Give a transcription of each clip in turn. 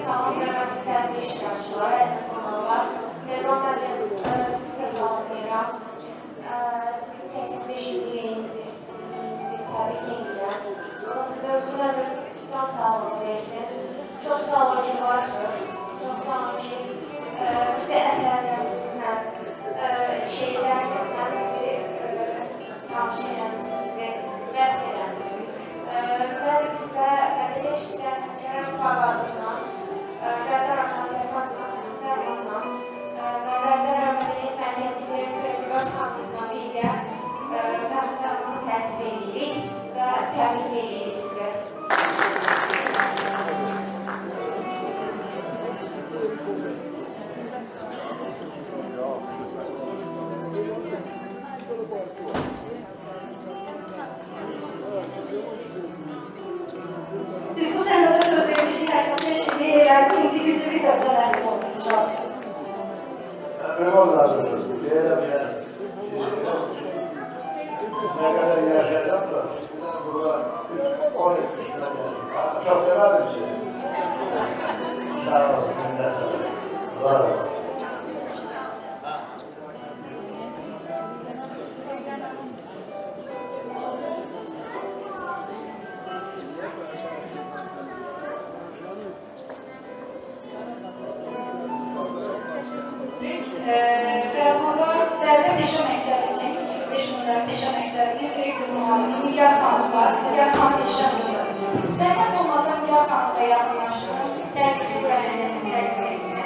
salam verən tərbiyə iştirakçıları, əsas olanlar. Rəzan müəllim, sizi də salamlayıram. Sizin 85 iliyinizi təbrik edirəm. Sizə özünə can sağlığı versin. Çox sağ olun ki, varsınız. Çox sağ olun ki, bizi əsərlərinizlə, şeirlərinizlə bizi tanış eləmişsiniz, bizi rəsm eləmişsiniz. Mən sizə bədəli işlə, Kərəm Fağadımla, Rəddər Akan Təsaddan, Dərmanla və Rəddər Əməliyyət Mərkəzinin Qırqıraz xanımla birgə məhdəmini tərtib edirik və təbrik edirik sizə. Biz bu sənədə sözlərimizi təkməkləşikliyi elədik, indi güclü də bizə nəsib olsun inşallah. Mənim olacaqsınız, deyirəm, nə qədər yaşayacaq da, burada 10 etmişdən gəldik. Çox demədim ki, sağ olun, minnətlər, var olsun. Və burada Bərdə Peşə Məktəbinin, 25 nömrəli Peşə Məktəbinin direktor müavini Nigar xanım var. Nigar xanım Peşəmizdir. Zəhmət olmasa Nigar xanım da yaxınlaşdınız. Təbrikli müəllifəsini təqdim etsin.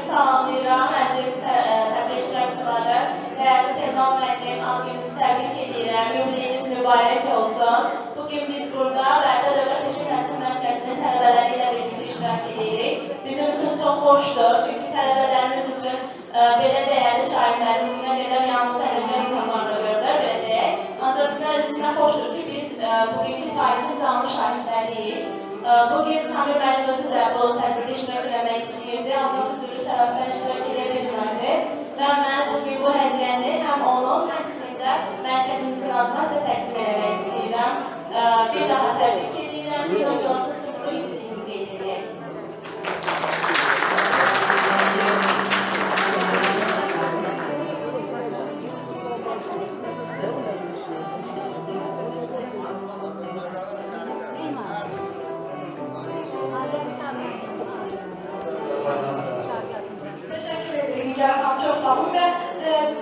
Salamlayıram, əziz təbrik iştirakçıları. Dəyərli Telman müəllim, ad gününüzü təbrik edirəm. Yubileyiniz mübarək olsun. Bugün biz burada Bərdə Dövlət Peşə Təhsil Mərkəzinin tələbələri ilə birlikdə iştirak edirik. Bizim üçün çox xoşdur, çünki tələbələrimiz üçün belə dəyərli şairlərin bugünə qədər yalnız ədəbiyyat imtahanlarına görə belə deyək. Ancaq bizlər içində xoşdur ki, biz bugünkü tarixin canlı şahidləriyik. Bugün Samir müəllim özü də bu tədbirdə iştirak etmək istəyirdi, ancaq üzrlü səbəbdən iştirak edə bilmədi. Və mən bugün bu hədiyyəni həm onun, həm sizdə mərkəzimizin adına sizə təqdim etmək istəyirəm. Bir daha təbrik edirəm, bir olcası sınıfı izləyinizi qeyd edək. Təşəkkür edirik Nigar xanım, çox sağ olun. Və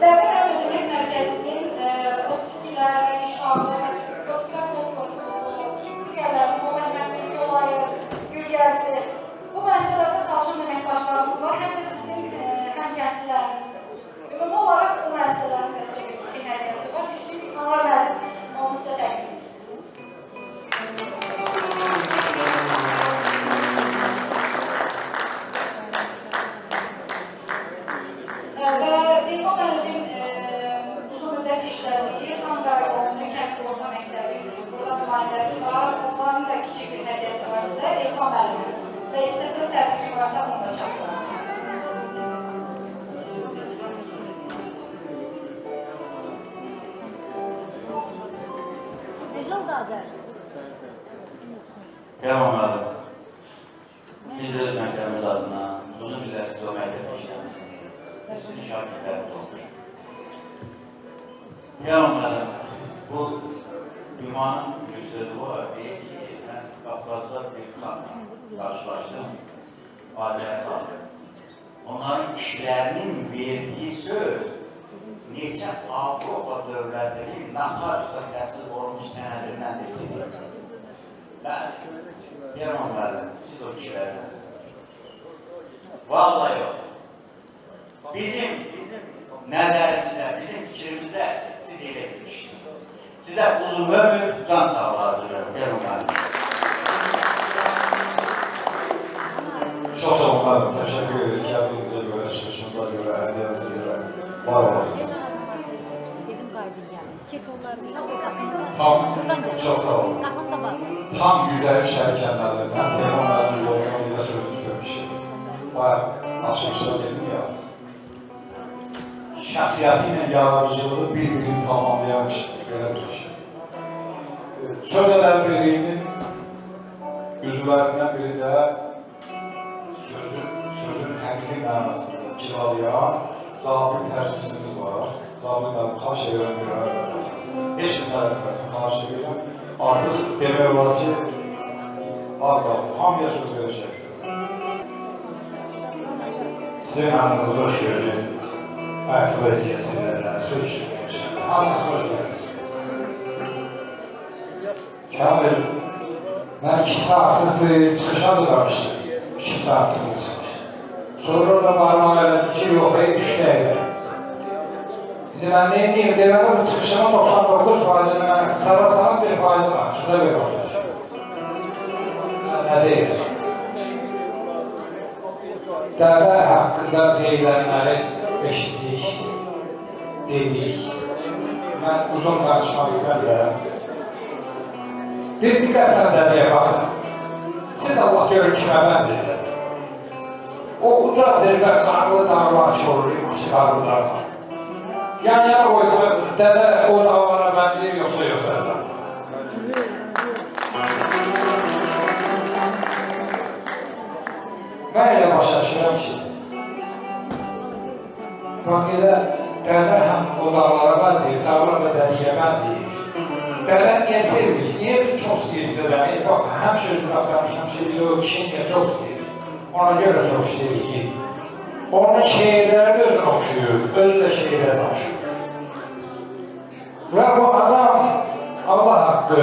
Bərdə Mədəniyyət Mərkəzinin otiskilər və inşaatı, otiskilər folklor klubu, digərləri, Molla Əhməd Yolayır, Gülgəzli, bu müəssisələrdə çalışan əməkdaşlarımız var, həm də sizin həmkəndlilərinizdir. Ümumi olaraq bu müəssisələrin dəstək edici hərəkəti var. İstədik Anar müəllim onu sizə təqdim etsin. Və Telman müəllimin uzun müddət işlədiyi Xan Qaraqoğlu Kənd Orta Məktəbi burada nümayəndəsi var. Onların da kiçik bir hədiyyəsi var sizə, Elxan müəllimin. Və istəsəz təbriki varsa onu da çatdırın. Necə oldu Azər? Yaman müəllim, biz də öz məktəbimiz adına uzun illər siz o məktəbdə işləmişsiniz. Sizin şakirtləriniz olmuş. Yaman müəllim, bu Yumanın bir sözü var, deyir ki, mən Qafqazda bir xanla qarşılaşdım, Azər xanı. Onların kişilərinin verdiyi söz neçə Avropa dövlətinin notariusda təsdiq olunmuş sənədindən də gedir. Bəli, Yaman müəllim, siz o kişilərdənsiniz. Vallahi yox. Bizim nəzərimizdə, bizim fikrimizdə siz elə bir kişisiniz. Sizə uzun ömür, can sağlığı diliyorum. Yaman müəllim. Çox sağ olun müəllim, təşəkkür edirik gəldiyinizə görə, çıxışınıza görə, hədiyyənizə görə var olasınız. Dedim qayıdın gəlin. Keç onları sağ ol. Tam, çox sağ olun. Tam 150 şərikənlərdir. Mən Telman müəllim yoluna ilə sözünü görmüşüm. Bayağı açılışda dedim ya. Şəxsiyyəti ilə yaradıcılığı bir-birini tamamlayan belə bir şey. Söz eden birinin üzvlərindən biri də sözün həqiqi mənasında cilalayan zabit tərcüsümüz var. Zabit əlim, xahiş edirəm, heç bir tərəsməsin, xahiş edirəm. Artıq demək olar ki, az qaldı. Hamıya söz verəcəkdir. Sizin hamınızı hoş gördük. Artıq vəziyyəsindən söz işləyəcək. Hamınızı hoş görürsünüz. Kamil, mən 2 saatlık çıxışa dıramışdım. 2 saatlık çıxış. Sonra orada barmağı elədim ki, yox, 3 dəqiqə. Şimdi mən neyim, deməli bu çıxışımın 99%'ını mən ixtisara salan bir faizi var. Şuna bir başlayacağım. Nə deyir? Dədə haqqında deyilənləri eşitdik, dedik. Mən uzun danışmaq istəmirəm. Diqqətlə dədəyə baxın. Siz Allah görün kimə bəndir. O uca zirvə qarlı dağlar çorlu, çıkarlılarla. Yan yana qoysa dədə o dağlara bəndir, yoxsa yoxsa. Mən elə başa düşürəm ki, bax elə dədə həm o dağlara bəndir, dağlar da dədiyə bəndir. Dədə niyə sevdik? Niyə biz çox istəyirdik dədəni? Bax, həm sözünü axtarmışam ki, o kişini niyə çox istəyirdik? Ona görə çox istəyirdik ki, onun şeirləri də özünə oxşuyur, özü də şeirləri oxşuyur. Və bu adam, Allah haqqı,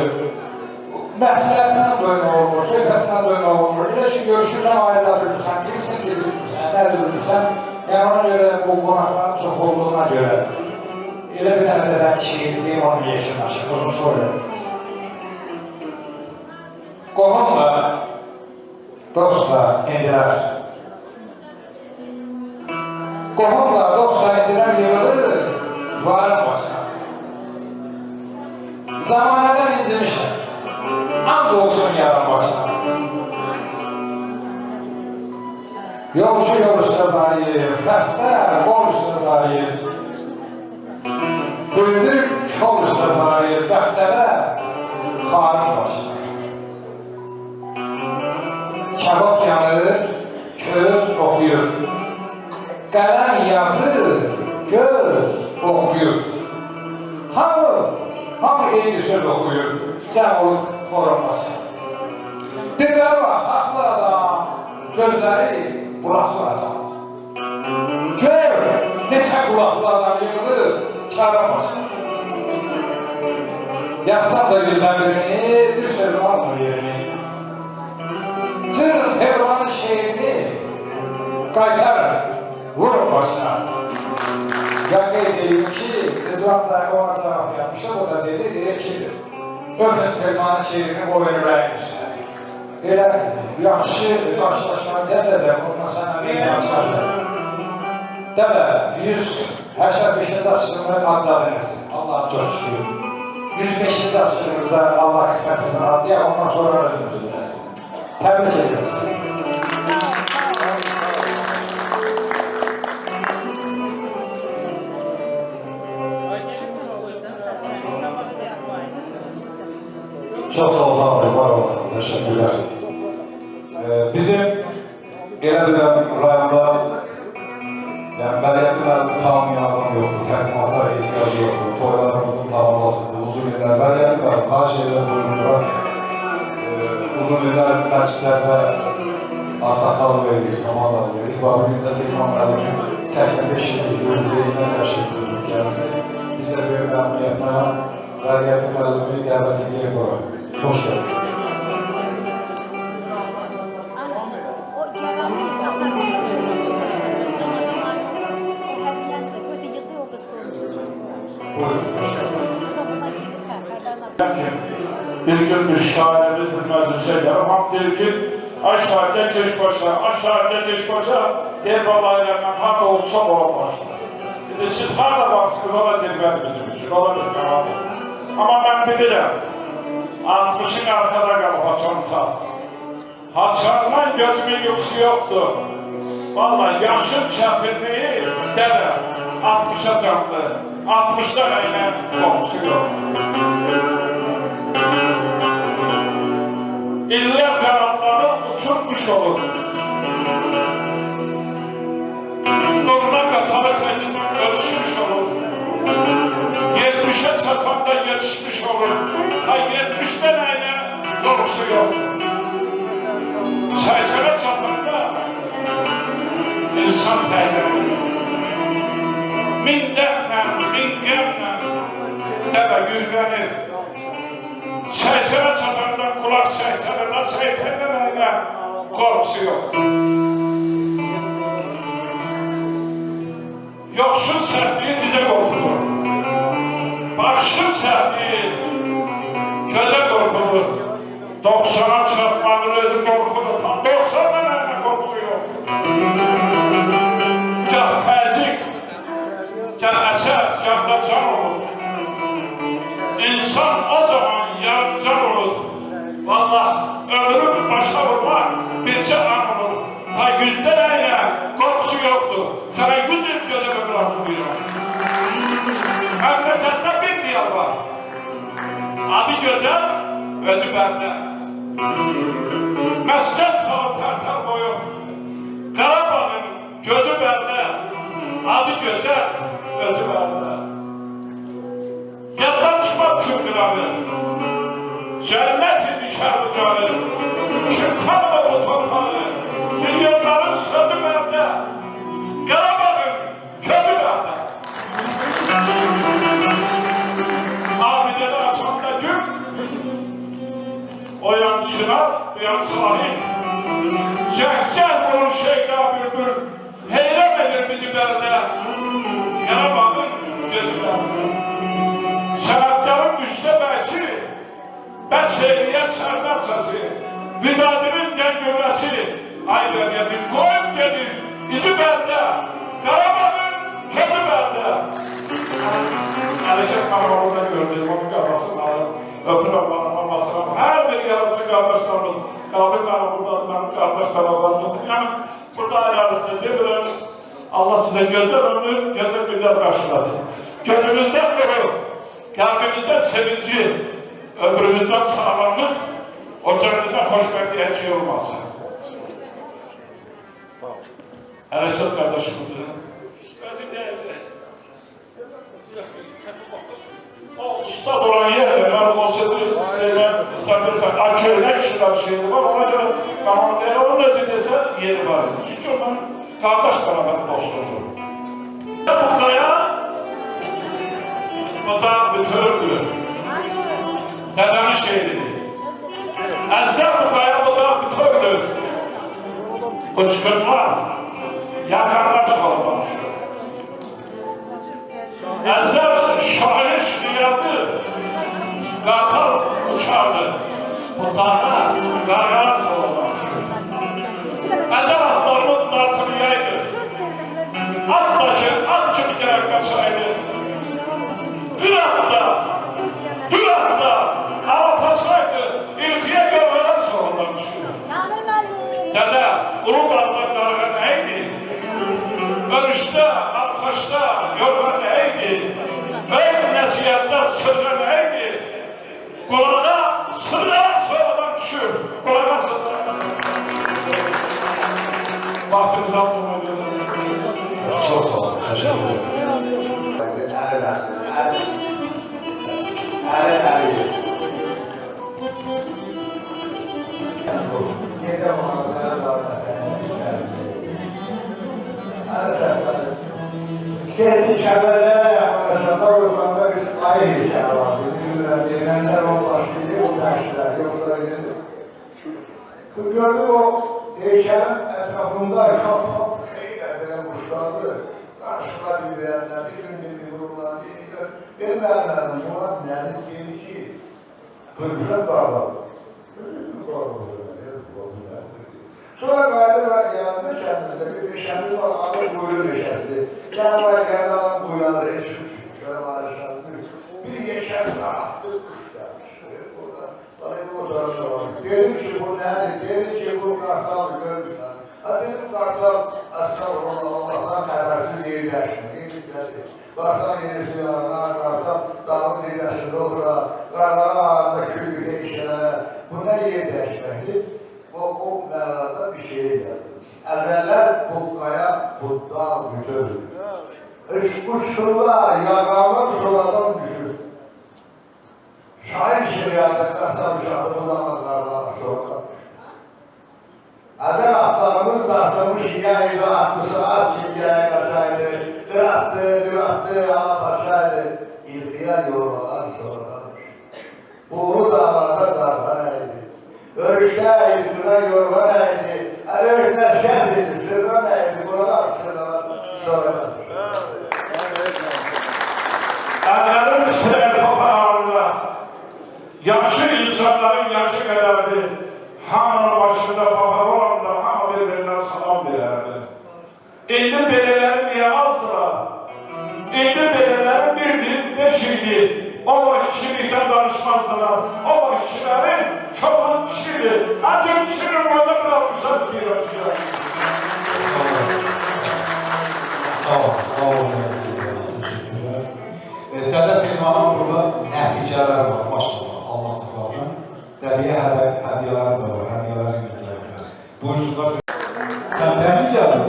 məsləhətindən doyma olmur, söhbətindən doyma olmur. Elə ki, görüşürsən, ailə bilirsən, kimsin bilirsən, nə bilirsən, yəni ona görə bu qonaqların çox olduğuna görə elə bir dənə dədənin şeirliyim onun yeşilməşir, uzun soruyor. Qohumla, dostla indilər. Qohumla, dostla indilər yığılır, varın başına. Zamanədən incimişəm, and olsun yarın başına. Yolcu yol üstə zarıyır, xəstə qol üstə zarıyır. Bülbül kol üstə zarıyır, bəxtəvə xarın başına. Kebab yanır, köz oxuyur. Qələm yazır, göz oxuyur. Hamı eyni söz oxuyur, cəm olub qorunmasın. Dilləri var, haqlı adam, gözləri qulaqlı adam. Gör, neçə qulaqlı adam yığılır, çağıramasın. Yazsam da bizdən birini, bir söz almır yerini. Cırın Tevran'ın şehrini qaytarın, vurun başına. Ben qeyd edeyim ki, İzlam'da ona cevap yapmışım, o da dedi ki, öpün Tevran'ın şehrini qoyun ürəyinizə. Elə yaxşı qarşılaşmanı dədə, ondan sana meydan çıxardır. Dədə, 185-ci açılımı adladınız, Allah çok şükür. 105-ci açılımızda Allah qismətini adlayaq, ondan sonra özünüzü bilərsiniz. Təbrik ediyoruz. Çok sağ olun, var olasın, teşekkürler. Bizim elə bilən rayonda məliyyətli müəllim tamamlayan adam yoxdur, təqdimata ehtiyacı yoxdur, toylarımızın tamamlasıdır, uzun illər məliyyətli müəllim, xahiş edirəm buyurumda. Uzun illər məclislərdə asaqal veririk, tamamlar veririk. Və bugün də İmam müəllimin 85 illik yürürlüyünə təşkil edirik gəldi. Biz də böyük məmnuniyyətlə məliyyətli müəllimi dəvət ediliyək bura. Hoş geldiniz. O cevabı bir gün bir şairimiz bir meclise gelir, ham deyir ki, aşağıya keş başa, aşağıya keş başa, der vallahi ilə harda olsa ola başlar. Şimdi siz harda varsınız, ola zirvədir bizim için, ola bir kanadır. Ama ben bilirəm, 60'ın arkada qalıb haçansa, haçandan gözümün yuxusu yoxdur. Vallahi yaşın çətirliyi, dədə, 60'a canlı, 60'da ilə qoxusu yoxdur. uçurmuş olur. Durna qatarı tək ölçmüş olur. 70'e çatanda yetişmiş olur. Ta 70'den aynı korkusu yok. 80'e çatanda insan təyyarı. Minlərlə, minlərlə dəvə yüklənir. 80'e çatanda kulaq 80'e, 80'den aynı korkusu yok. Yoksul sertliği dize korkulu. Başsız sertliği göze korkulu. 90'a çarpmanın özü korkulu. Tam 90'dan aynı korkusu yok. Gah təzik, gah əsər, gah da can olur. İnsan o zaman yarımcan olur. Vallahi ömrü başa vurmak birçe an olur. Ta 100'den aynı korkusu yoktur. Sana 100 yıl gözüme bırakın buyurum. Memlekette bir diyar var. Adı güzel, özü bende. Mescid salı terter boyu. Karabağ'ın gözü bende. Adı güzel, özü bende. Yandan çıkmak şükranı. Cennet-i nişanlıcanı. Çıkarma bu torpağı. Milyonların sözü bende. Karabağ'ın közü bende. Abide'de açanda gün. O yan çınar, bu yan sahil. Cehceh bulur şeyda bülbül. Heyran eder bizi bende. Karabağ'ın gözü bende. Sanatkarın düşse bəsi, bəs heyriyyət sərdən səsi, vidadimin gəngürləsi, ay vergedim, qoyub gedim, izi bəndə, Qarabağın közü bəndə. Əlişək Qarabağında gördüm, onun qabasını alıb, öpürəm, bağırma, basıram, hər bir yaratıcı qardaşlarımız, Qabil mənim buradadır, mənim qardaş bərabərdir. Yəni, burada ayarlıqda demirəm, Allah sizə gözəl ömür, gözəl günlər qarşılasın. Gönlümüzdən durur. Kalbimizden sevinci, ömrümüzden sağlamlık, ocağımızdan hoşbetliğe her şey olmasın. Ereşat kardeşimizin o ustad olan yerde, ben o sözü sanırsan aköyden şılar şeyi var, ona göre ben onun özündeyse yeri var. Çünkü onların kardeş beraber dostluğu. Bu kaya o da bütürdü. Dedemin şehridir. Əzzət bu qaya bu da bütürdü. Uçqunlar, yakanlar çalıb danışır. Əzzət şahin şiirdi, qatal uçardı. Bu dağa qarqara çalıb danışır. Əzzət atlarımın dartılıyaydı. At kimi gələk qaçaydı. Dün hatta Arapasaydı, ilkiye görmeden sonra danışıyor. Dede, Uludağ'da karga neydi? Örüşte, arkadaşta yorga neydi? Ön nesiyette sırga neydi? Kulağa sırga sonradan düşür. Kulağa sırga. Vaktimizi aldım. Çok sağ olun. Teşekkür ederim. Kendi çevrelere yaklaşanda ortamda bir ayı heykel vardı. Birbirler olmasıydı, o dersler yoksa gördüm o heykelin etrafında çok böyle kuşlardı. Karşılar birbirlerine, bir gün bir vururlar, benim vermedim, buna nerede bir ki Kırgız'a bağladı. Sonra gayet var yanında kendisinde bir beşemiz var, adı buyruğu beşesi. Yani var kendi alan buyruğunda eşmiş, şöyle maalesef. Bir geçen attı kuş gelmiş. Burada benim fotoğrafı var. Dedim ki bu ne? Dedim ki bu kartal görmüşler. Ha benim kartal aslında Allah'tan habersiz değil dersin. Kartal yenisi yanına, kartal dağın zirvesinde oturan, kartalın ağında külüyle işlenen. Bu ne iyi dersmekti? O yayda qartan uşaqda bulamadılar, sonra qalmış. Əzər atlarımız dartılmış yayda, atlısı at şimdiyə qaçaydı, qıratdı, ala paçaydı, ilqiyə yormalar sonra qalmış. Buğru dağlarda qardan əydi, örüşdə ilqıda yorma əydi, örüşdə şəhd idi, sırdan əydi, buralar sırdalar sonra qalmış. Əllərin üstələr paparağında, yaşlı insanların yaşı qədərdir. Hamının başında papar olanda hamı bir-birindən salam verərdi. İndi belələri niyə azdılar? İndi belələri bir-bir, 5 idi. O kişilikdən danışmazdılar. O kişilərin çoğu kişidir. Azim kişinin orada bırakmışlar istəyirəm sizə. Sağ olun. Dədə Telmanın burada nəticələr var, maşallah, Allah sıxlasın. Dəriyə hədiyyələr də var, hədiyyələr götürürlər. Buyursunlar. Sən təmin gəldin?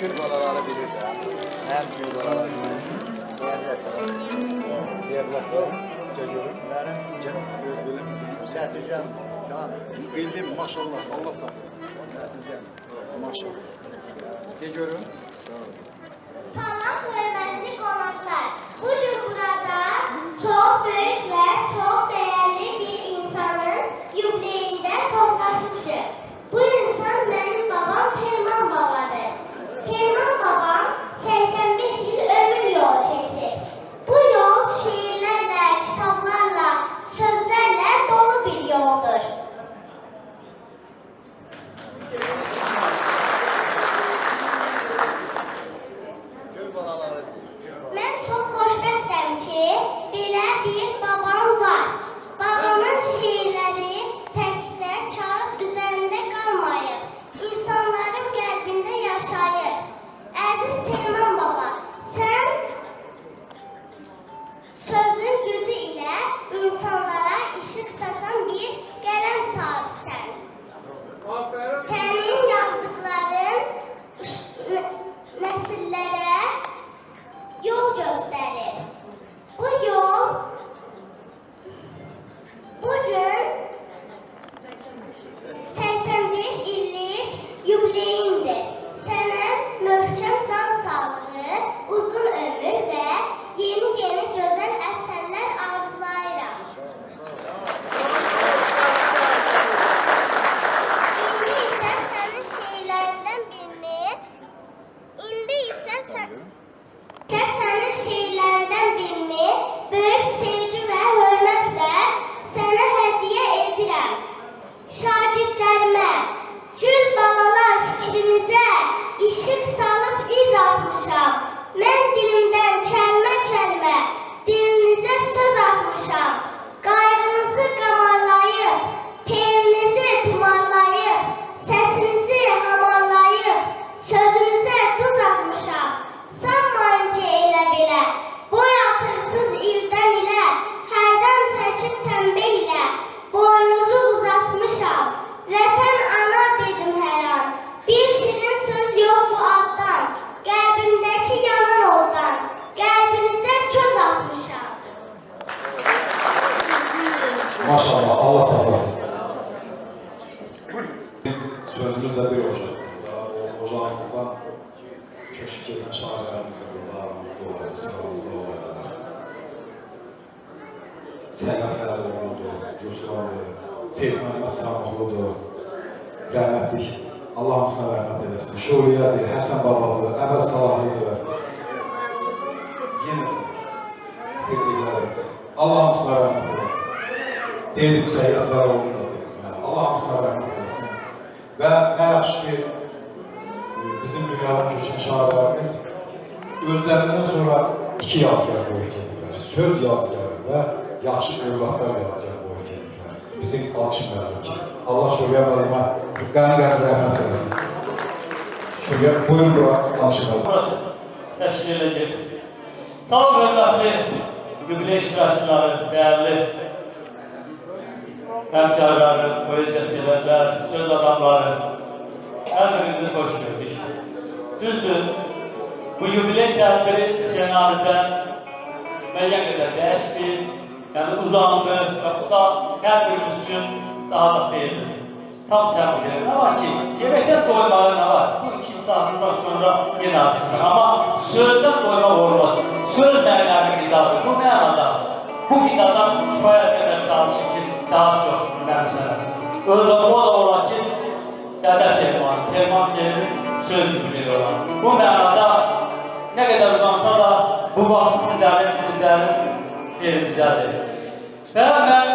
Gül balaları bilir də, həm gül balaları bilir. Deyəbilirsin, görürüm. Mənim göz bilim, səhvəcəm. Bildim, maşallah, Allah sağlasın. Maşallah. De görün. Salam hörmətli qonaqlar. Bugün burada çox böyük və çox dəyərli bir insanın yubileyində toplaşmışıq. Bu insan mənim babam Telman babadır. Telman babam 85 il ömür yolu çəkib. Bu yol şiirlərlə, kitablarla, sözlərlə dolu bir yoldur. Mən çox xoşbəxtəm ki, belə bir babam var. Babamın şiirləri təkcə kağız üzərində qalmayıb, insanların qəlbində yaşayır. Əziz Telman baba, sən sözün gücü ilə insanlara işıq saçan bir qələm sahibisən. Sənin yazdıqların nəsillərə yol göstərir. Bu yol bugün 85 illik yubileyindir. Sənə möhkəm can sağlığı, uzun ömür və yeni gözəl əsərlər arzulayıram. İndi isə sənin şeirlərindən birini böyük sevgi və hörmətlə sənə hədiyyə edirəm. Şagirdlərimə, gül balalar fikrinizə işıq salıb iz atmışam. Mən dilimdən kəlmə, dilinizə söz atmışam. Qayğınızı qamarlayıb, telinizi tumarlayıb, səsinizi hamarlayıb, sözünüzə duz atmışam. Sanmayın ki elə belə, boy atırsız ildən ilə, hərdən çəkib təmbə ilə, boynunuzu uzatmışam. Vətən ana dedim hər an, bir şirin söz yox bu addan, qəlbimdəki yanan oldan, qəlbinizə köz atmışam. Maşallah, Allah sağlasın. Sözümüzdə bir ocaq burada, o ocağımızdan köşk edən şairlərimiz də burada aramızda olaydı, sıramızda olaydılar. Səyət Fərdoğlu'dur, Ruslanlı, Seyid Məhəmməd Samaqlı'dur, rəhmətlik, Allah hamısına rəhmət edəsin. Şuriyyədir, Həsən Babadır, Əbəs Salahlıdır. Yenə də bitirdiklərimiz. Allah hamısına rəhmət edəsin. Dedim Səyid Fərdoğlu'nu da dedim. Allah hamısına rəhmət edəsin. Və nə yaxşı ki, bizim dünyadan köçən şairlərimiz özlərindən sonra 2 yadigar qoyub gedirlər. Söz yadigarı və yaxşı övladlar yadigar qoyub gedirlər. Bizim Alçın müəllim ki, Allah Şuriyə müəllimə qəm-qəm rəhmət eləsin. Şuriyə, buyurun bura, Alçın müəllim. Təşkil edildi. Sağ olun, hörmətli yubiley iştirakçıları, dəyərli həmkarları, poeziya sevərlər, söz adamları, hər birimizi xoş gördük. Düzdür, Bu yubiley tədbiri senaryoda müəyyən qədər dəyişdi, yəni uzandı və bu da hər birimiz üçün daha da xeyirlidir. Tam səməcə. Nə var ki, yeməkdən doymağa nə var? Bu 2 saatdan sonra yenə artıqdır. Amma sözdən doymaq olmaz. Söz mənəvi qidadır. Bu mənada, bu qidadan kifayət qədər çalışır ki, daha çox mənimsənəsin. Öyle o da olan ki, Dədə Telman Selim'in söz gibi olan. Bu mənada nə qədər uzansa da bu vaxt sizlərin, bizlərin yerimizədir. Və mən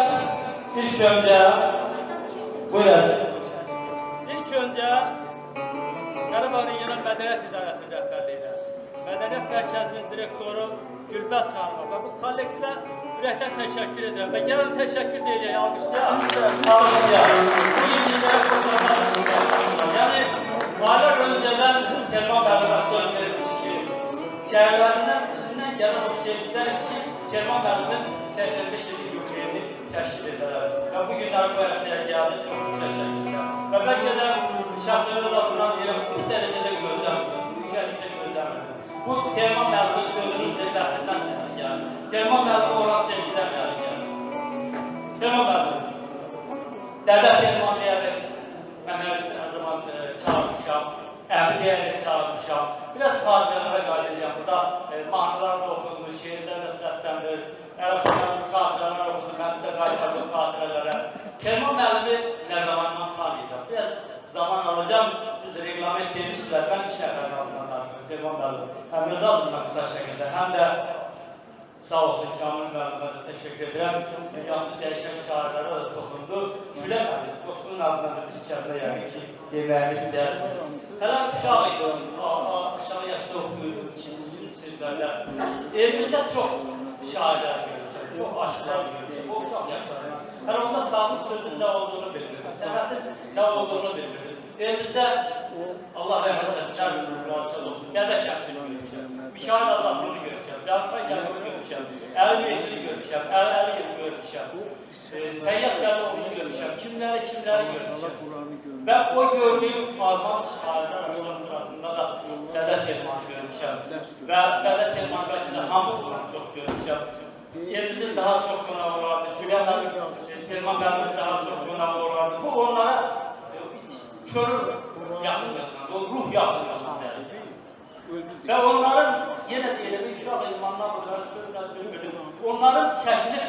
ilk öncə, buyurun. İlk öncə Qarabağ Regional Mədəniyyət İdarəsinin rəhbərliyinə, Mədəniyyət Mərkəzinin direktoru Gülbəz xanıma və bu kollektivə ürəkdən təşəkkür edirəm və gəlin təşəkkür deyək, alqışlayaq. Bu ilgilere kurtarlar. Yəni, aylar öncədən Telman Mərkəzə söz verilmiş ki, şəhərlərindən içindən gələn o sevgidən ki, Telman Mərkəzin 85 illik yubileyini təşkil edərlər. Və bu günləri bu ərsəyə gəldi, çox təşəkkürlər. Və bəlkə də şəxslərə adından yerəm, bu dərəcədə gözləmirdim, bu yüksəklikdə gözləmirdim. Bu Telman Mərkəzin sözünün zirvəsindən gəlir. Telman Mərkəzə olan sevgidən gəlir. Telman Mərkəzə, Dədə Telman deyərək, mən hər zaman çağırmışam, əmi deyərək çağırmışam. Biraz xatirələrə qayıdacağım. Burada mahnılarla oxunmuş, şeirlərlə səsləndir. Ərəsələr xatirələr oxudur, mən də qayıdacaq xatirələrə. Telman Mərkəzə nə zamandan tanıyacaq? Biraz zaman alacağım, biz reglament demişdilər, mən 2 nəfərin adından danışdım, Telman Mərkəzə. Həm öz adından qısa şəkildə, həm də sağ olsun Kamil müəllimə də təşəkkür edirəm. Yansız dəyişən şairlərə də toxundu. Güləmədi, dostunun adından da bir kəlmə yəni ki, deməyimi istəyərdim. Hələ uşaq idim, aşağı yaşda oxuyurdum, 2-ci siniflərdə. Evimizdə çox şairlər görürsən, çox aşıqlar görürsən, o uşaq yaşlarına. Hələ onda sağlıq sözün nə olduğunu bilmirdim, sənətin nə olduğunu bilmirdim. Evimizdə Allah rəhmət etsin, müraciət olsun, Dədə Şəmsini görmüşəm, Mikail Allahını görmüşəm, Cəlfay Gəlini görmüşəm, Əli Mehdi'ni görmüşəm, Əli Əliyevi görmüşəm, Səyyad Qəloğlu'nu görmüşəm, kimləri görmüşəm. Və o gördüyüm azman şairlər aşağı sırasında da Dədə Telmanı görmüşəm və Dədə Telmanı bəlkə də hamısından çox görmüşəm. Evimizin daha çox qonağı olardı, Şüləməli Telman Mərkəzin daha çox qonağı olardı. Bu onlara körür yaxın yaxın, o ruh yaxın yaxın. Və onların, yenə deyiləm, uşaq elmanlar bunları sözlə bilmirdim, onların çəkilib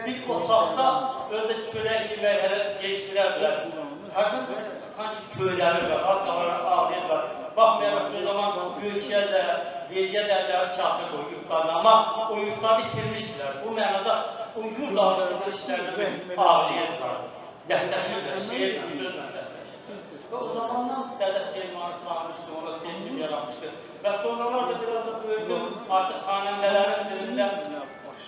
bir otaqda özdə çörək yeməklərə geçdirərlər. Hər gün sanki köylənirlər, az qalaraq ağlayırlar. Baxmayaraq bir zaman Göyçiyə də, Vergiyə dərləri çatır o yurtlarına, amma o yurtları itirmişdilər. Bu mənada o yurt ağrısının işlərində ağlayırlar, dəhdəşirlər, şehirlə, sözlə dəhdəşirlər. Və o zamandan Dədə Telmanı tanımışdı, ona sevgim yaranmışdı. Və sonralar da biraz da böyüdüm, artıq xanəndələrin dilindən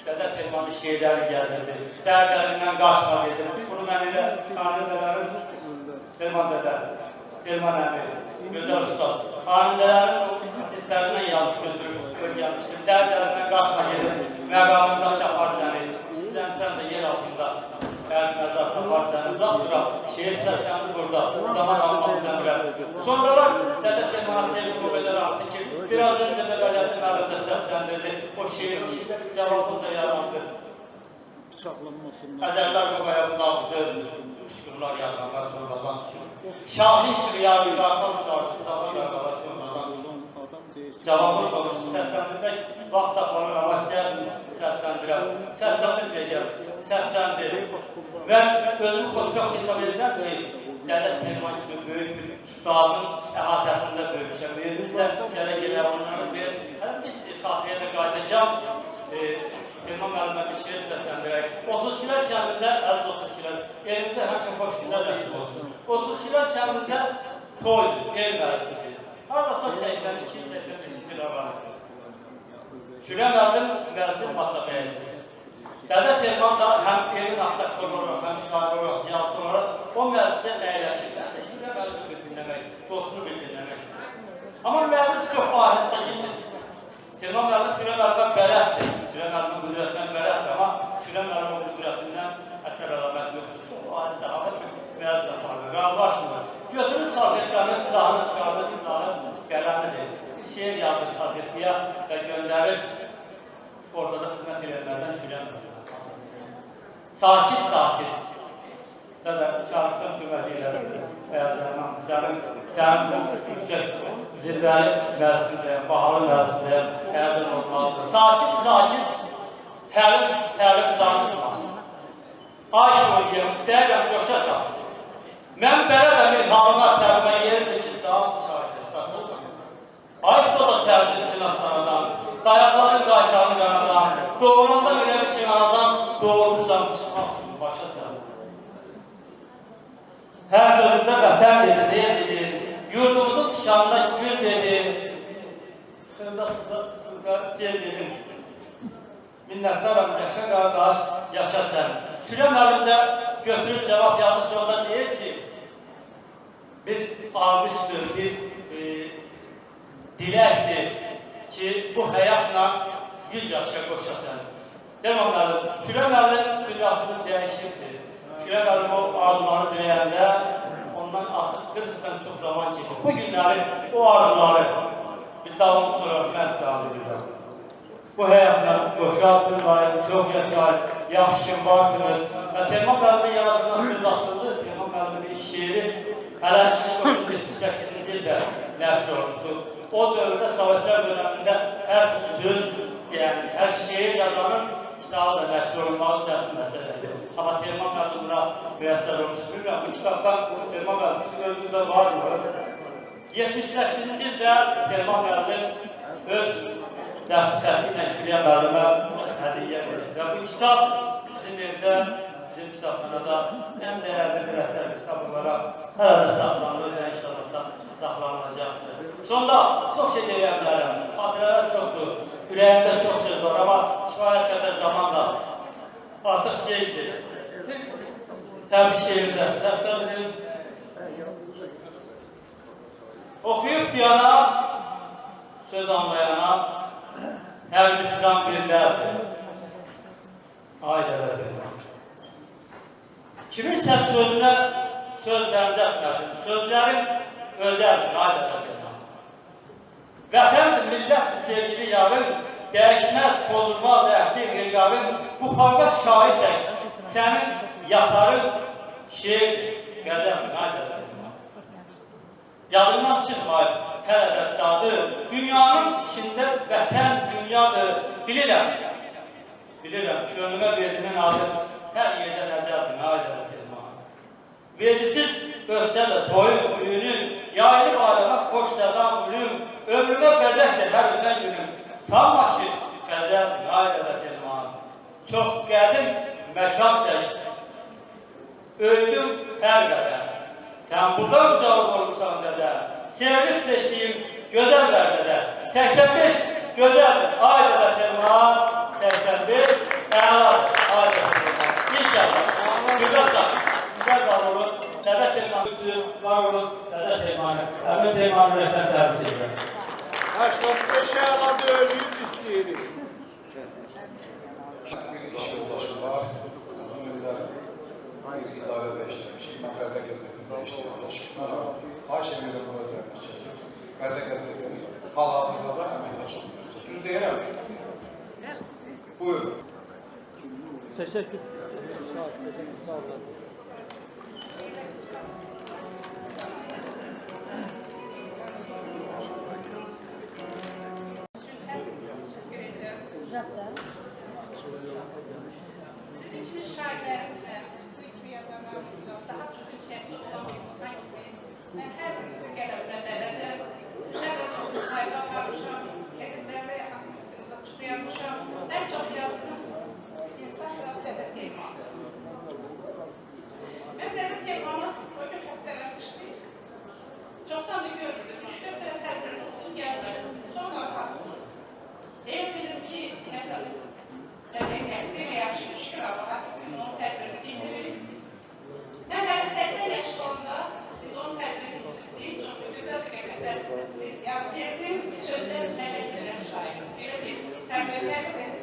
Dədə Telmanı şeirləri gəldirdi. Dərdlərindən qaçma dedim. Bunu mən elə xanəndələrin Telman Dədə, Telman əmi, gözəl ustad. Xanəndələrin o sitlərindən yazıb götürüb gəlmişdir. Dərdlərindən qaçma dedim. Məqamında çapar səni. Sən də yer altında. Əl məzar tapar səni, uzaq duram, şehir səsləndir burada, zaman almaq istəmirəm. Sonralar Dədə Telmanı sevgi o qədər artdı ki, biraz öncə də Bələdli müəllimdə səsləndirdi, o şehir cavabını da yarandı. Əzərlər qovaya qulağımızı üskürlər yazanlar sonradan düşür. Şahin şiriyarı qartal şartı, sabah qarqalar sonradan düşür. Cavabını konuşdu, səsləndirmək vaxt aparır, amma səsləndirəm, səsləndirməyəcəm. Səsləndir. Mən özümü xoşbəxt hesab edirəm ki, Dədə Telman kimi böyük bir ustadın əhatəsində böyümüşəm. Evimizdə gələ onları bir, həm biz xatirəyə də qayıdacam. Telman müəllimə bir şeir səsləndirək. 32-lər kəndində, əziz 32-lər, evimizdə həmişə xoş günlər nəsib olsun. 32-lər kəndində toydur, ev mərsidir. Haradasa 82-85 il arasıdır. Şülə müəllim mərsid Mastabəyəsi. Dədə Telman da həm evin axtaqları olaraq, həm şair olaraq, yazı olaraq o məclisə əyləşir. Dədə Şülə müəllimi bir dinləmək, dostunu bir dinləmək istəyir. Amma məclis çox ahəstə gedir. Telman müəllim Şülə müəllimə bələddir. Şülə müəllimin qüdrətindən bələddir, amma Şülə müəllimin qüdrətindən əsər əlamət yoxdur. Çox ahəstə havada bir məclis aparır, razılaşmır. Götürür salfetlərini, silahını çıxardır, silahı qələmidir. Bir şeir yazır orada da xidmət edənlərdən şülən sakit da çalışan kömək edərdir. Sənin zirvəli mərsimdəyəm, bahalı mərsimdəyəm, həzin olmalıdır. Sakit, həlim danışma. Ay şöyləyəm, istəyirəm, yoşa çal. Mən belə də bir halına tərbə yerim ki, daha şahidləşdir. Ayşda da tərbiyəçin asanadan, dayaqların qaytarını qanadan, doğrunda belə bir şey anadan doğrumuzdan çıxmaq üçün başa çal. Hər sözümdə vətən dedi, yurdumuzun tikanına gül dedi, xırda sızda sel dedim. Minnətdaram, yaşa qardaş, yaşa sən. Şürəm əlində götürüb cavab yazı sonunda deyir ki, bir almışdır, bir diləkdir ki, bu həyatla 100 yaşa qoşa sən. Deməm əlim, Şürəm əlim dünyasını dəyişibdir. Şürəm əlim o arzuları diləyəndə ondan artıq 40-dan çox zaman keçir. Bu günləri, o arzuları bir davamı sonra mən sağlı edirəm. Bu həyatla qoşaldırmayın, çox yaşayın, yaxşı gün varsınız. Və Teymur müəllimin yaradığından söz açıldı. Teymur müəllimin ilk şiiri hələ 1978-ci ildə nəşr olmuşdur. O dövrdə Sovetlər dönəmində hər söz, yəni hər şiir yazanın kitabı da nəşr olunmağı çətin məsələdir. Amma Teymur müəllim buna müəssər olmuş. Bilmirəm, bu kitabdan Teymur müəllimin özündə var mı? 78-ci ildə Teymur müəllim öz dəftərli nəşriyə müəllimə hədiyyə edir. Və bu kitab bizim evdə, bizim kitabxanada ən dəyərli bir əsər kitab olaraq hələ də saxlanılır və inşallah da saxlanılacaqdır. Sonda çox şey deyə bilərəm, xatirələr çoxdur, ürəyimdə çox söz var, amma kifayət qədər zamanla artıq şeydir. Təbii şeirdə səsləndirim. Oxuyub diyana, söz anlayana, hər misran birlərdir. Aydələdir. Kiminsə sözünə söz bənzətmədir. Sözlərin özəldir, aydələdir. Vətəndir, millətdir, sevgili yarın, dəyişməz, bozulmaz, əhli, regarın, bu xalqa şahiddir. Sənin yatarın, şeir, qədəmdir, aydələdir. Yadından çıxmayıb, hər ədəb dadı, dünyanın içində vətən dünyadır, bilirəm, könlümə verdinin adı, hər yerdə nəzərdir, aydələdir. Verdisiz ölçələ toyun, ürünün, yayılıb aləmə xoş sədam ürün, ömrümə qədərdir hər ötən günüm, sanma ki, qədərdir, aydələdir. Çox qədim məkan təşdir, öydüm hər qədər. Sən buradan ucalıq olursan dədə, sevib seçdiyim gözəllər dədə. 85 gözəldir, aydədə Telman, 85 əladır, aydədə Telman. İnşallah, güzəldir, sizlər var olun, dədə Telman, var olun, dədə Telmanı. Əmin Telmanı rəhmət təbrik edirəm. 85 əladır, ölüyüb istəyirik. Bir iş yoldaşı var, uzun illər bir idarədə işləmişik, mən Bərdə qəzetində işləyəm. Ayşəmir bu özərini çəkir. Bərdə qəzetinin hal-hazırda da əməkdaş olmuyor. Düz deyirəm. Buyurun. Təşəkkür. Seçmiş şairlərimizlə, sizin kimi yazarlarımızla daha çox yüksəkdə olan bir insan kimi mən hər birinizin qələminə dələdim. Sizlər də çox müsahibə aparmışam, qəzetlərdə haqqınızda tutuyanmışam. Ən çox yazdım insan səhvzədə Teymur. Mən dədə Teymur'u o gün xəstələnmişdi. Çoxdan da görürdüm, 3-4 dəfə sərbərin oxudum, gəlmədim. Sonra qaldım. Dedim ki, nəsə Dədə yaxşı, şükür Allaha, onun tədbirini keçirir. Mən hələ 80 yaşlarında biz onun tədbirini keçirdik, sonra gözəl qəzetlər yazı verdim, sözlər mənə görə şair. Belə deyim, sərbəfərdir.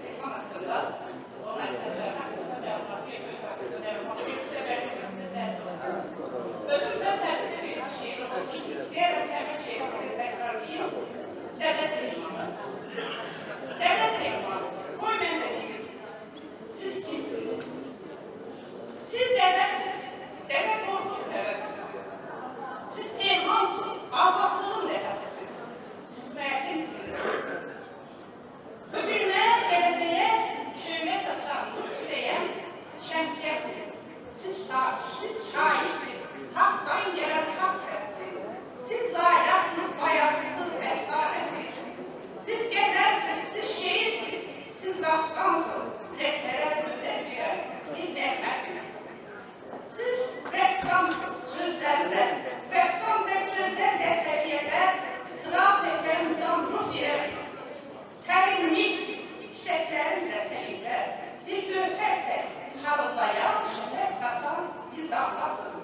gövhərdə parıldayan, şəhər saçan bir damlasız.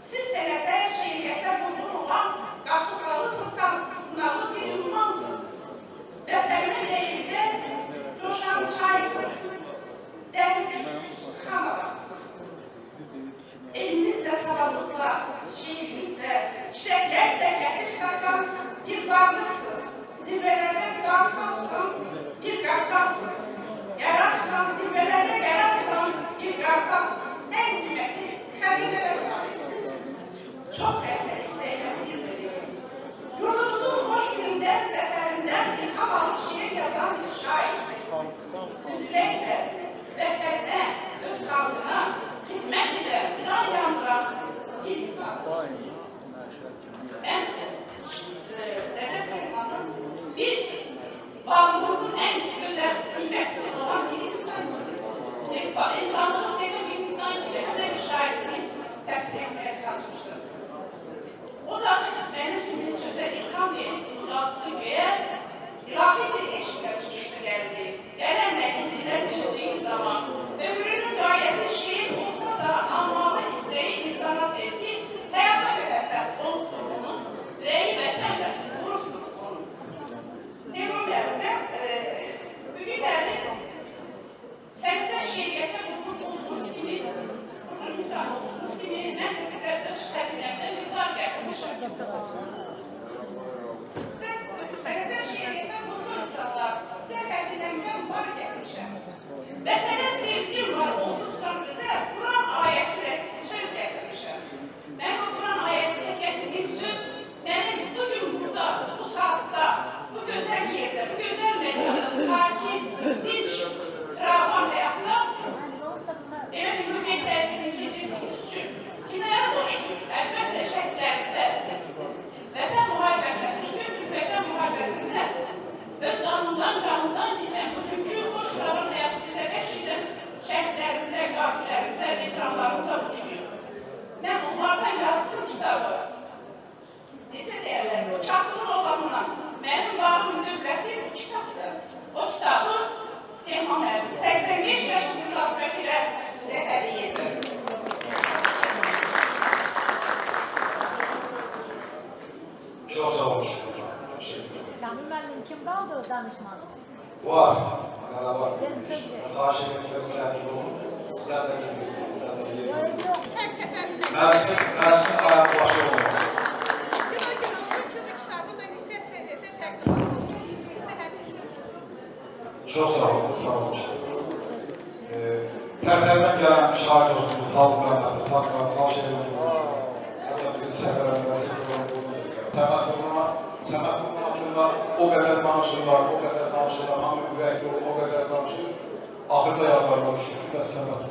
Siz sənətə, şeiriyyətə vurğun olan qasıqalı fırtanalı bir ünvansız. Vətənimin elində coşan çaysız, dəmir kamerasız. Elinizlə, sağlıqla, şeirinizlə, çiçəklərlə gətir saçan bir varlıqsız. Zirvələrdə qartan bir qartansız. Yaratan zirvələrdə yaratan bir qartansız. Ən qiymətli xəzinələr sahibsiniz. Çox rəhmət istəyirəm bildirim. Yurdumuzun xoş gündən, zəfərindən ilham alıb şiir yazan bir şairsiniz. Siz ürəklə, vətənə, öz xalqına xidmət edən, can yandıran bir insansınız. Mən Devlet Elman'ın bir bağımızın en güzel kıymetlisi olan bir insan gibi. İnsanlığı seven bir insan gibi hem de bir şairliği tespit etmeye çalışmıştım. O da benim şimdi söze ilham verip yazdığı göğe ilahi bir eşikle çıkıştı geldi. Gelenle izine çıktığı zaman ömrünün gayesi şiir olsa da anlamı isteği insana sevdi. Hayata göreler olsun. Rey vətənlə vurur onu. Demirlərində, bugünlərdə sənətdə şeiriyyətə vurmuş olduğunuz kimi, insan olduğunuz kimi, mən də sizlər də şəhərlərdən yıllar gətirmişəm. Sənətdə şeiriyyətə vurmuş insanlar, sizə xəzinəmdən var gətirmişəm. Vətənə sevgim var olduqdan da Quran ayəsilə söz gətirmişəm. Mən bu Quran ayəsilə gətirdiyim söz benim bugün burada, bu saatte, bu güzel yerde, bu güzel mekanda, sakin, hiç ravan hayatta benim hürmetlerini kesinlikle için kimlere borçluyum? Elbette şehitlerimize. Vətən müharibəsində, bütün vətən müharibəsində öz canından geçen bugünkü hoş ravan hayatı bize beş edən şehitlerimize, gazilerimize, veteranlarımıza borçluyum. Ben onlardan yazdığım kitabı necə deyərlər, kasılı olanla mənim bağımın dövləti bu kitabdır. O kitabı Teğman müəllim 85 yaşlı münasibət ilə sizə hədiyyə edir. Çox sağ olun. Kamil müəllim kim qaldı danışmamış? Var. Hələ var. Ben söz ver. Xahiş edirəm ki, sizlər də bilirsiniz. Yok yok. Mən sizin ayaq başı olmalıyım. Çok sağ olun, sağ olun. Tərtəndən gələn şahit olsunuz, Taliblərdən, xahiş edirəm. Hatta bizim səfərlərimiz, Səməd haqqında o qədər danışırlar, hamı ürəkli olur, o qədər danışır. Axırda yazarlar, şükür və Səməd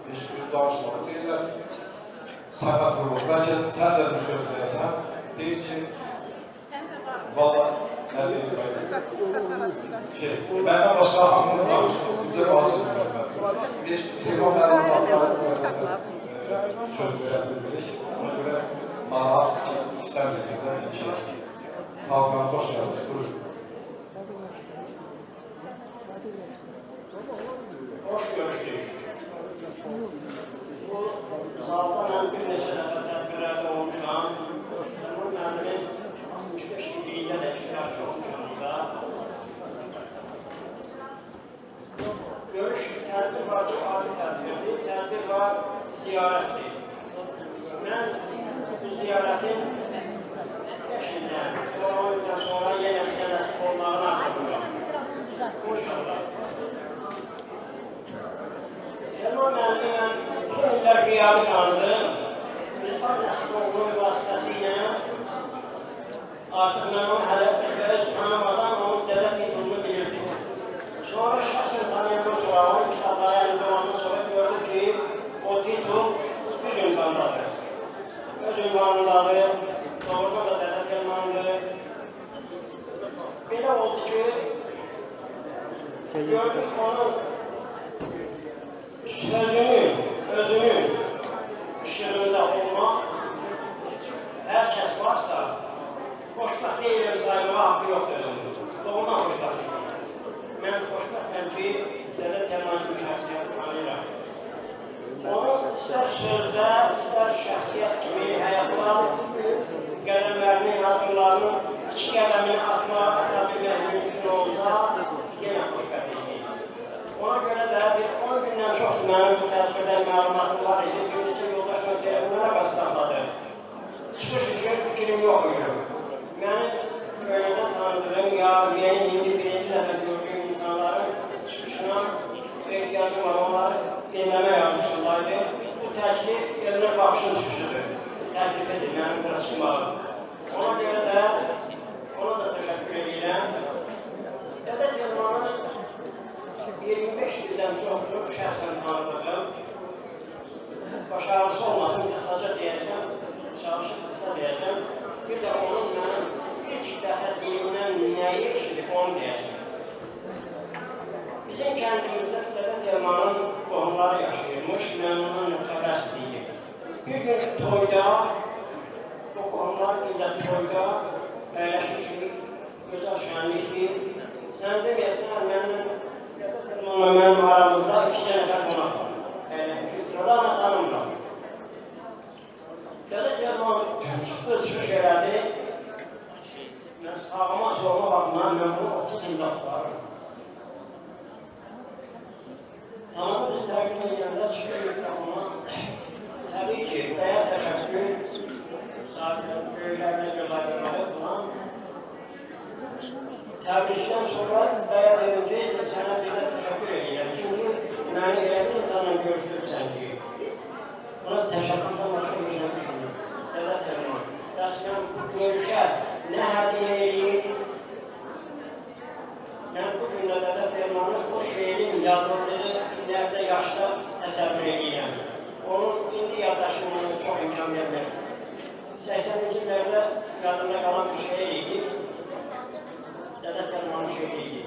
heç bir danışmadı deyirlər. Səməd vurur, bəlkə sən də bir söz deyəsən, deyir ki, valla, nə deyir bəy? Məndən başqa hamını danışır, bizə qalsın. Heç İstiqam Ərmanlarına söz verəbildik, ona görə narahat istəmir bizdən ikisi. Taliblərə xoş gəldiniz, buyurun. Hoş görüştük. Bu zaten bir neçə dəfə tədbirlərdə olmuşam. Bunun mənim 65 ilində də çıxarç olmuşam da. Görüş tədbir var ki, adi tədbirdir. Tədbir var, ziyarətdir. Mən bu ziyarətin 5 ildən, sonra 10 ildən sonra yenə bizə nəsib olmağını arzulayıram. İnşallah. Teğman müəllimlə bu illər qiyamı tanıdım. Rıfat Nəsiboğlu'nun vasitəsilə artıq mən onu hələ üzvələ tanımadan onun dədə titulunu bilirdim. Sonra şəxsən tanıyandan sonra, onun kitabları əlində olandan sonra gördüm ki, o titul bir ünvandadır. Öz ünvanları, doğrudan da dədə Teğmandır. Belə oldu ki, gördüm onun sözünün, özünün işığında olmaq, hər kəs varsa, xoşbəxt deyiləm saymağa haqqı yoxdur özünün. Doğrudan xoşbəxt deyiləm. Mən xoşbəxtəm ki, Dədə Teğman kimi şəxsiyyət istər sözdə, istər şəxsiyyət kimi həyatda qədəmlərini, addımlarını, iki qədəmini ata bilmək mümkün olsa, yenə xoşbəxtlik. Ona görə də bir 10 gündən çoxdur mənim bu tədbirdən məlumatım var idi. Bir neçə yoldaşla telefonlara qasıqladı. Çıxış üçün fikrim yox idi. Məni köylərdən tanıdığım ya yeni indi birinci dəfə gördüyüm insanların çıxışına ehtiyacım var, onları dinləmək arzusundadır. Bu təklif yerine baxışın çıxışıdır. Təklif edin, mənim bura çıxmağım. Ona görə də ona da təşəkkür edirəm. Dədə Telmanı 25 ildən çoxdur şəxsən tanıdığım. Başarısı olmasın, qısaca deyəcəm, çalışıb qısa deyəcəm. Bir də onun mənim ilk dəfə deyimdən nəyi eşidib, onu deyəcəm. Bizim kəndimizdə Dədə Telmanın qohumları yaşayırmış, mən ondan xəbərsiz deyildim. Bir gün toyda, o qohumlar ildə toyda əyləşmişik, gözəl şənlikdir. Sən deməyəsən, mənim aramızda 2 nəfər qonaq var. Sırada anahtarımla. Dədə Telman çıxdı, çıxış elədi. Mən sağıma soluma baxma, mən bunu 30 ildə tutarım. Tamam, biz təqdim edəndə çıxır mikrofona. Təbii ki, bəyə təşəkkür, zaten böyüklərinə göndərməli falan. Təbrikdən sonra bəyə deyinci sənə bir də təşəkkür edirəm. Çünki məni elə bir insanla görüşdürürsən ki, buna təşəkkürdən başqa bir şey düşünürüm. Dədə Telman, dəstən bu görüşə nə hədiyyə edeyim? Mən bu gündə Dədə Telmanı o şeirin yazıldığı illərdə yaşda təsəvvür edirəm. Onun indi yaddaşımına çox imkan vermək. 80-ci illərdə yadımda qalan bir şeir idi. Dədə Telmanın şeiri idi.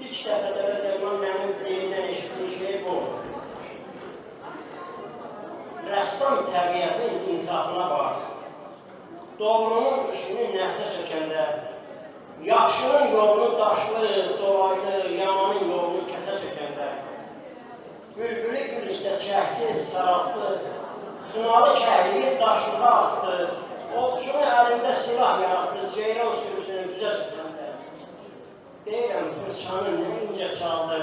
İlk dəfə Dədə Telman mənim dilindən eşitdiyi şeir bu olur. Rəssam təbiətin insafına bax. Doğrunun işini nəfsə çəkəndə, yaxşının yolunu daşlı, dolaylı, yamanın yolunu kəsə çəkəndə, bülbülü gülüşdə çəkdi, saraltdı, xınalı kəhliyi daşlığa atdı, oxçunu əlində silah yaratdı, ceyran sürüsünü düzə çıxəndə. Deyirəm, fırçanı nə incə çaldı,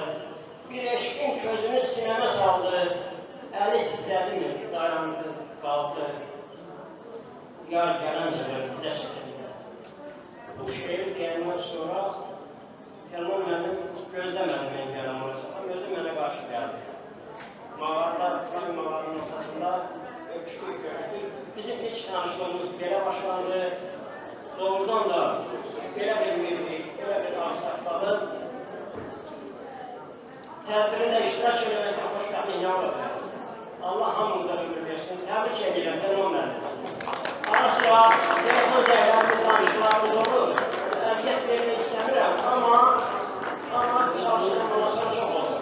bir eşqin közünü sinəmə saldı, əli titrədi mi, dayandı, qaldı, yar gələncələr bizə çəkəndə. Bu şeiri deyəndən sonra Telman mənim gözləmədim mən gələm olacaqam, özü mənə qarşı gəldi. Mağarlar, bir mağarının ortasında öpüşdük. Bizim ilk tanışlığımız belə başlandı. Doğrudan da belə bir mirlik, belə bir ağsaqqalı tədbirində iştirak eləməkdən xoşbəxtliyə olur. Allah hamımıza ömür versin. Təbrik edirəm, Telman mənim. Ara sıra telefon zəylərimiz, danışıqlarımız olur. Əziyyət vermək istəmirəm, amma çalışıram, ondan çox olur.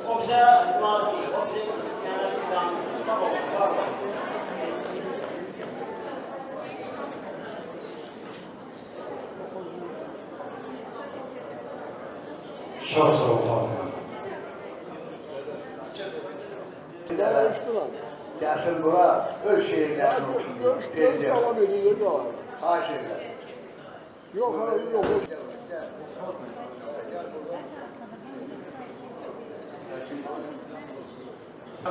O bizə lazımdır, o bizim genel planımızdır, sağ olun, var olun. Çok sağ olun. Gəlsin bura, öz şehirlərini olsun. Xahiş edirəm. Yok.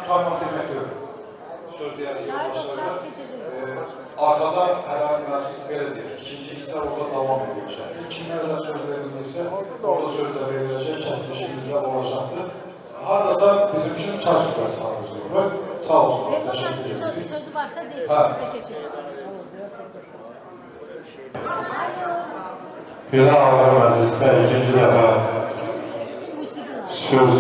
Tanımaq demək yox. Söz deyəsi yoldaşlarına. Arkada herhangi məclis belə deyir. İkinci hissə orada davam edəcək. Kimlərlə söz verilirsə, orada sözlər veriləcək, çəkilişi bizdə olacaqdır. Haradasa bizim üçün çay süfrəsi hazırlayırlar. Sağ olsun. Təşəkkür edirik. Sözü varsa deyilsin, biz də keçelim. Belə ağır məclisdə ikinci dəfə söz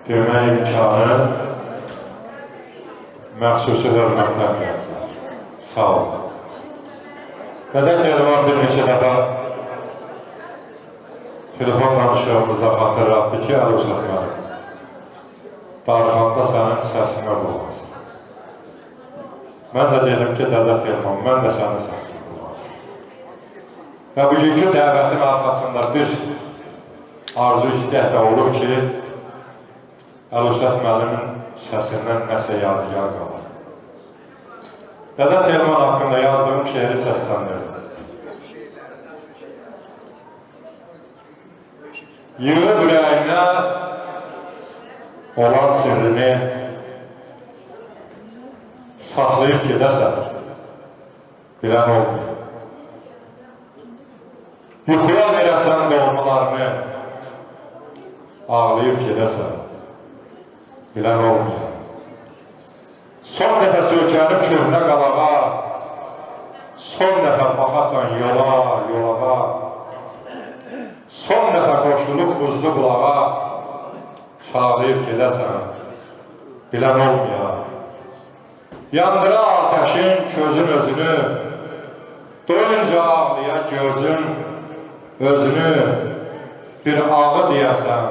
demək imkanı məxsusi hörmətdən gəldi. Sağ olun. Dədə Telman bir neçə dəfə telefon danışığımızda xatırlatdı ki, Əluşaq mənim, darıxanda sənin səsinə qulaq. Mən də dedim ki, Dədə Telman, mən də sənin səsinə qulaq. Və bugünkü dəvətin arxasında bir arzu istək də olub ki, Əluşət müəllimin səsindən nəsə yadigar qalır. Dədə Telman haqqında yazdığım şeiri səsləndirdim. Yığıb ürəyinə olan sirrini saxlayıb gedəsən, bilən olmuyor. Yuxuya verəsən doğmalarını, ağlayıb gedəsən, bilən olmuyor. Son dəfə sökənib köhnə qalağa, son dəfə baxasan yolağa, son dəfə qoşulub buzlu qulağa, çağlayıb gedəsən, bilən olmuyor. Yandıra ateşin közün özünü, doyunca ağlayan gözün özünü, bir ağı deyəsən,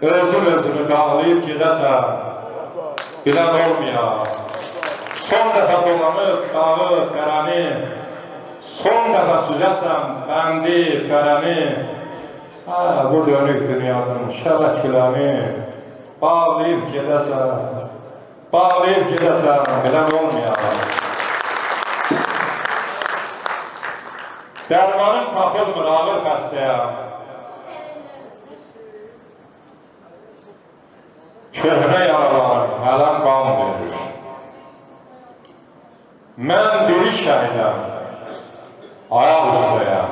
özün özünü dağlayıb gedəsən, bilən olmuyor. Son dəfə dolanıb dağı, dərəni, son dəfə süzəsən bəndi, bərəni, bu dönük dünyanın şəbəküləmi, bağlayıb gedəsən, bilən olmuyor. Dərmanım tapılmır, ağır xəstəyəm. Köhnə yaralarım hələm qan verir. Mən diri şəhidəm, ayaq üstəyəm.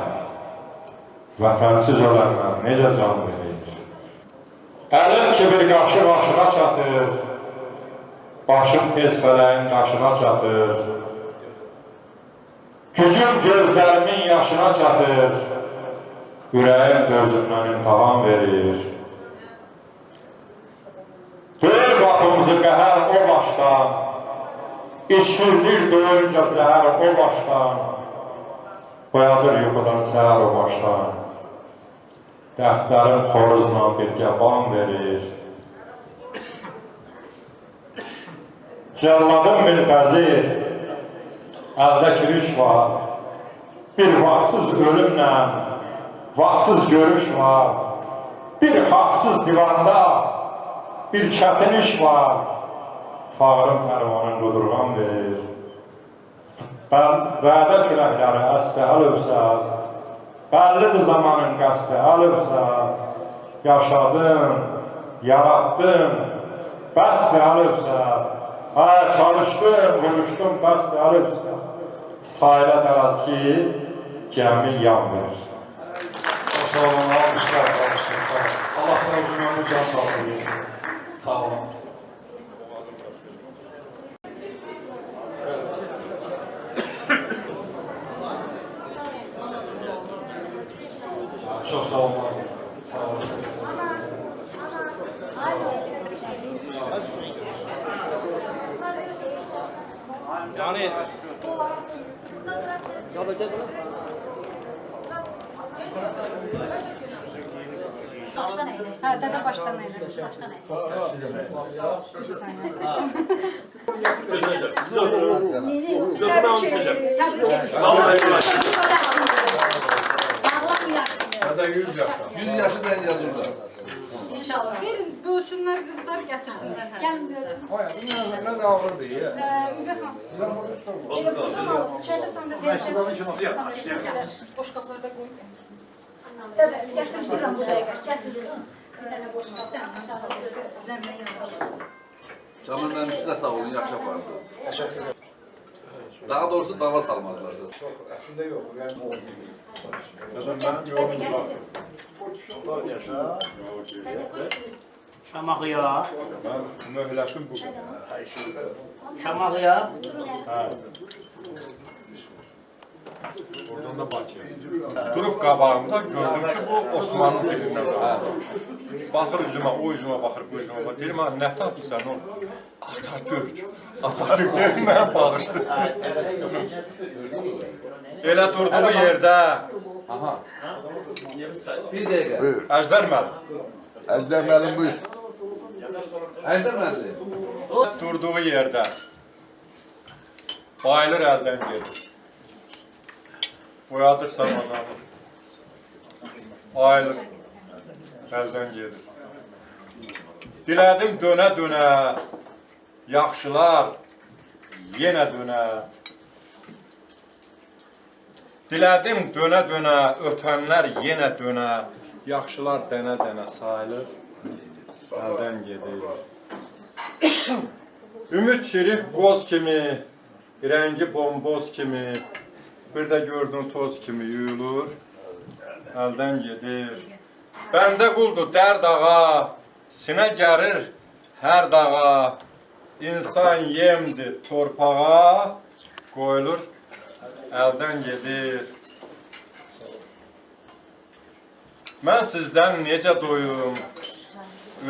Vətənsiz ölənlər necə can verir? Əlim ki bir qaşı başına çatır, başım tez fələyin daşına çatır. Gücüm gözlərimin yaşına çatır, ürəyim dözümdən imtahan verir. Döyür qapımızı qəhər o başdan, içirdir doyunca zəhər o başdan, oyadır yuxudan səhər o başdan. Dəftərim xoruzla birgə ban verir. Cəlladım milfəzir, əldə kiriş var, bir vaxtsız ölümlə, vaxtsız görüş var, bir haqsız divanda, bir çətin iş var, fağırın tərvanın qudurğan verir. Vədə küləkləri əstə əlövsə, bəllidir zamanın qəstə əlövsə, yaşadım, yarattım, bəstə əlövsə, çalışdım, vuruşdum, bəstə əlövsə, sahilə tərəski gəmi yan verir. Sağ olun, almışlar, sağ olun. Allah sana uzun ömür can sağlığı versin. Sağ olun. Çok sağ olun. Sağ olun. Yani Ha, dede baştan eylesin. Baştan Sağlam yaşlı. Dede 100 yaşında. 100 yaşı sen yazırlar. İnşallah. Verin, bölsünler, kızlar getirsinler. Gelin görün. Ne de ağırdı ya. Elə buradan alın, içeride sandık tezgahlar, boş kaplarda koyun. Evet, getirdirim bu dəqiqə, getirdirim. Bir dənə boş qap, zəmlə yazalım. Kamil mühendisi de sağ olun, yaxşı apardı. Teşekkür ederim. Daha doğrusu dava salmadılar siz. Aslında yok. Ben yorum var. Var yaşa. Şamaxıya. Ben mühletim bu kadar. Şamaxıya. Oradan da Bakıya. Durup qabağımda gördüm ki bu Osmanlı dilindən var. Baxır üzümə, o üzümə baxır, bu üzümə baxır. Deyirəm, nə tapırsan o? Atatürk. Atatürk deyir, mən bağışdı. Elə durduğu yerdə. Aha. Bir dəqiqə. Buyur. Əjdər müəllim. Əjdər müəllim buyur. Əjdər müəllim. Durduğu yerdə. Bayılır əldən gedir. Boyadırsan adamı. Ayılır. Əldən gedir. Dilədim dönə-dönə, yaxşılar yenə dönə. Dilədim dönə-dönə, ötənlər yenə dönə. Yaxşılar dənə-dənə sayılır, əldən gedir. Ümid şirif qoz kimi, rəngi bomboz kimi, bir də gördün toz kimi yuyulur, əldən gedir. Bəndə quldur dərd ağa, sinə gərir hər dağa, insan yemdir torpağa, qoyulur, əldən gedir. Mən sizdən necə doyum,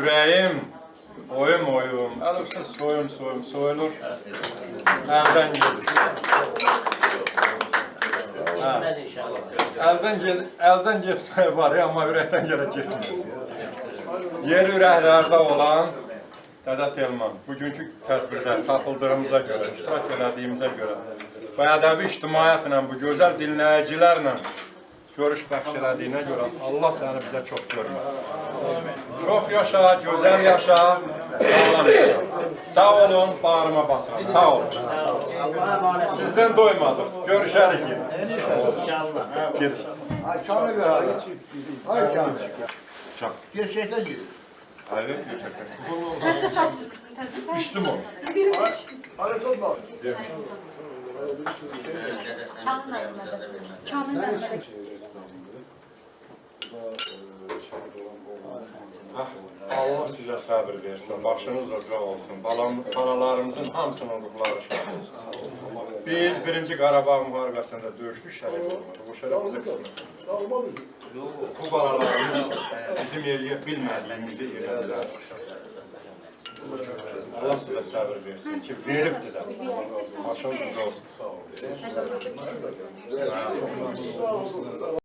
ürəyim, oyum, əlbəttə soyulur, əldən gedir. Əldən getmək var, amma ürəkdən gələ getməz. Yer ürəklərdə olan Dədə Telman, bugünkü tədbirdə tapıldığımıza görə, iştirak elədiyimizə görə və ədəbi ictimaiyyətlə, bu gözəl dinləyicilərlə görüş bəxş elədiyinə görə Allah səni bizə çox görməsin. Çox yaşa, gözəl yaşa, sağlam yaşa. Sağ olun, bağrıma basın. Sağ olun. Sizdən doymadıq. Görüşərik yine. İnşallah. Gidin. Ay Kamil bir hali. Ay Kamil. Gerçekten gidin. Hayır, gerçekten. Nəsə çay İçtim o. Bir iç. Alet olmaz. Kamil Məhəmməd. Allah sizə səbir versin, başınız uca olsun, balalarımızın hamısının ruhları şad olsun. Biz 1-ci Qarabağ müharibəsində döyüşdük, şərəf olmadı. Bu şərəf bizə qısmət. Bu balalarımız bizim eləyə bilmədiyimizi elədilər. Allah sizə səbir versin ki, veribdir də. Başınız uca olsun, sağ olun.